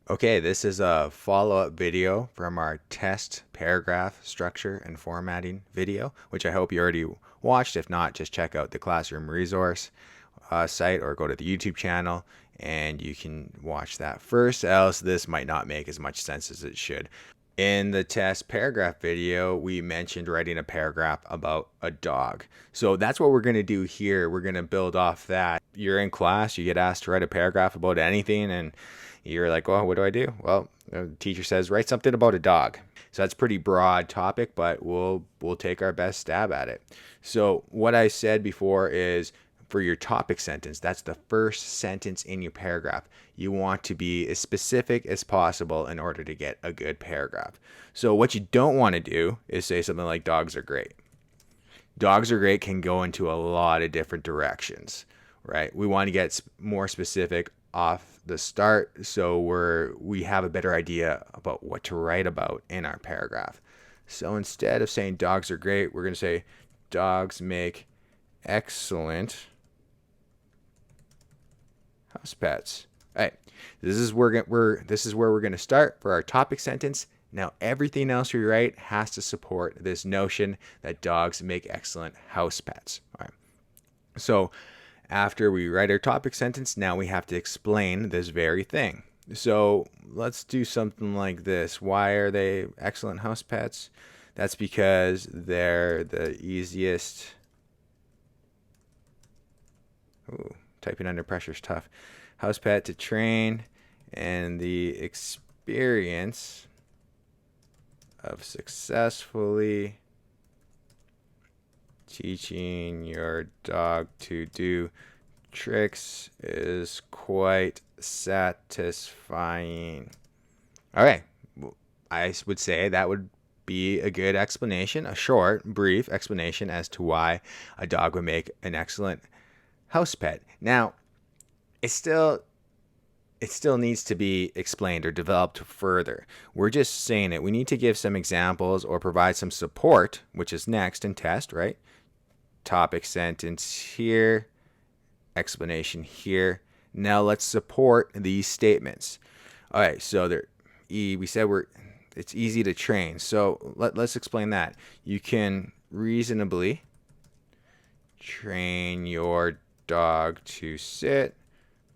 Okay, this is a follow-up video from our test paragraph structure and formatting video, which I hope you already watched. If not, just check out the Classroom Resource site or go to the YouTube channel and you can watch that first, else this might not make as much sense as it should. In the test paragraph video, we mentioned writing a paragraph about a dog. So that's what we're going to do here. We're going to build off that. You're in class, you get asked to write a paragraph about anything, and you're like, well, what do I do? Well, the teacher says, write something about a dog. So that's a pretty broad topic, but we'll take our best stab at it. So what I said before is, for your topic sentence, that's the first sentence in your paragraph. You want to be as specific as possible in order to get a good paragraph. So what you don't want to do is say something like dogs are great. Dogs are great can go into a lot of different directions, right? We want to get more specific off the start so we have a better idea about what to write about in our paragraph. So instead of saying dogs are great, we're going to say dogs make excellent house pets. All right, this is where we're going to start for our topic sentence. Now everything else we write has to support this notion that dogs make excellent house pets. All right. So after we write our topic sentence, now we have to explain this very thing. So let's do something like this. Why are they excellent house pets? That's because they're the easiest. Ooh, typing under pressure is tough. House pet to train, and the experience of successfully teaching your dog to do tricks is quite satisfying. All right, I would say that would be a good explanation, a short, brief explanation as to why a dog would make an excellent house pet. Now, it still needs to be explained or developed further. We're just saying it. We need to give some examples or provide some support, which is next in test, right? Topic sentence here, explanation here. Now let's support these statements. All right, so we said it's easy to train. So let's explain that. You can reasonably train your dog to sit,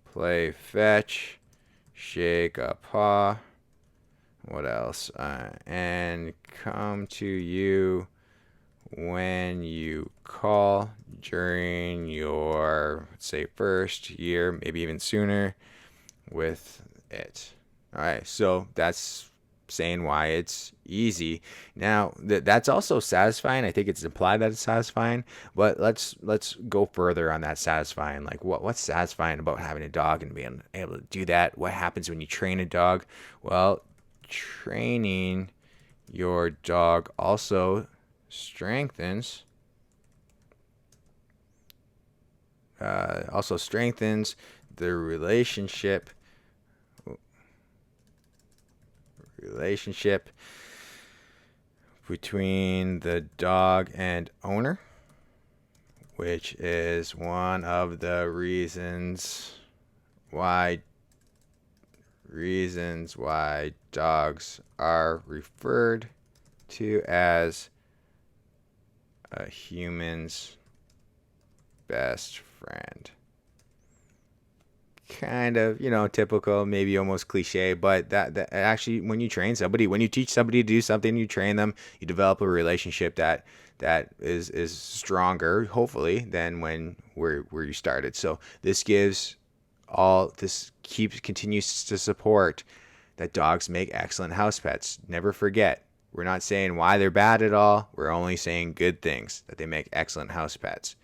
play fetch, shake a paw, what else? And come to you when you call during your, say, first year, maybe even sooner with it. All right, so that's saying why it's easy. Now that's also satisfying. I think it's implied that it's satisfying, but let's go further on that satisfying. Like what's satisfying about having a dog and being able to do that? What happens when you train a dog? Well, training your dog also strengthens the relationship between the dog and owner, which is one of the reasons why dogs are referred to as a human's best friend. Kind of, typical, maybe almost cliche, but that actually, when you train somebody, when you teach somebody to do something, you train them, you develop a relationship that is stronger, hopefully, than where you started. So this continues to support that dogs make excellent house pets. Never forget, we're not saying why they're bad at all. We're only saying good things, that they make excellent house pets.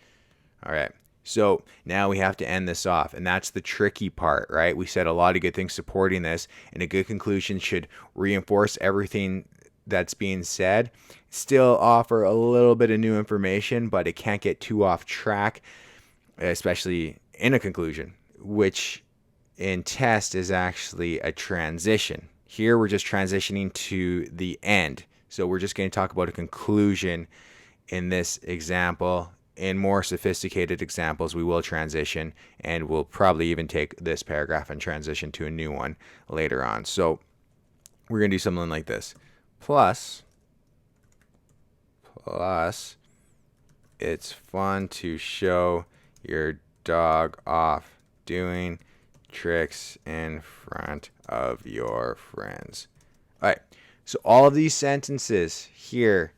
All right. So now we have to end this off, and that's the tricky part, right? We said a lot of good things supporting this, and a good conclusion should reinforce everything that's being said, still offer a little bit of new information, but it can't get too off track, especially in a conclusion, which in test is actually a transition. Here we're just transitioning to the end. So we're just going to talk about a conclusion in this example in more sophisticated examples, we will transition, and we'll probably even take this paragraph and transition to a new one later on. So we're going to do something like this. Plus, it's fun to show your dog off doing tricks in front of your friends. All right. So all of these sentences here,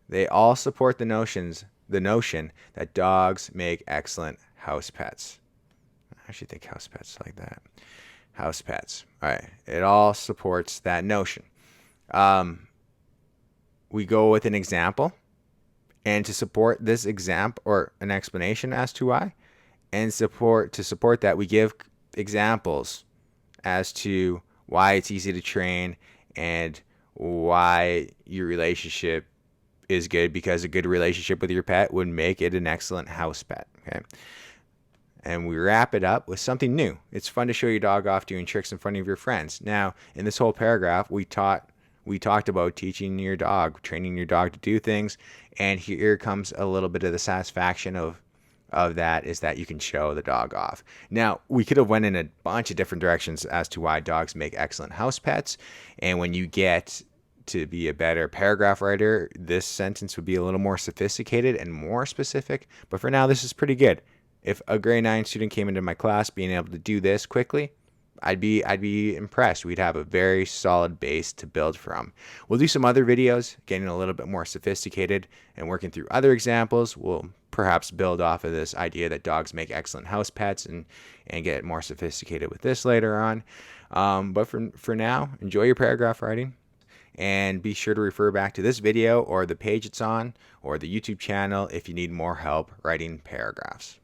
they all support the notion that dogs make excellent house pets. I actually think house pets like that. House pets. All right. It all supports that notion. We go with an example, and to support this example, or an explanation as to why, and to support that, we give examples as to why it's easy to train and why your relationship is good, because a good relationship with your pet would make it an excellent house pet. Okay. And we wrap it up with something new. It's fun to show your dog off doing tricks in front of your friends. Now, in this whole paragraph, we talked about teaching your dog, training your dog to do things, and here comes a little bit of the satisfaction of that, is that you can show the dog off. Now, we could have went in a bunch of different directions as to why dogs make excellent house pets, and when you get to be a better paragraph writer, this sentence would be a little more sophisticated and more specific, but for now, this is pretty good. If a grade 9 student came into my class being able to do this quickly, I'd be impressed. We'd have a very solid base to build from. We'll do some other videos, getting a little bit more sophisticated and working through other examples. We'll perhaps build off of this idea that dogs make excellent house pets and get more sophisticated with this later on. But for now, enjoy your paragraph writing, and be sure to refer back to this video or the page it's on or the YouTube channel if you need more help writing paragraphs.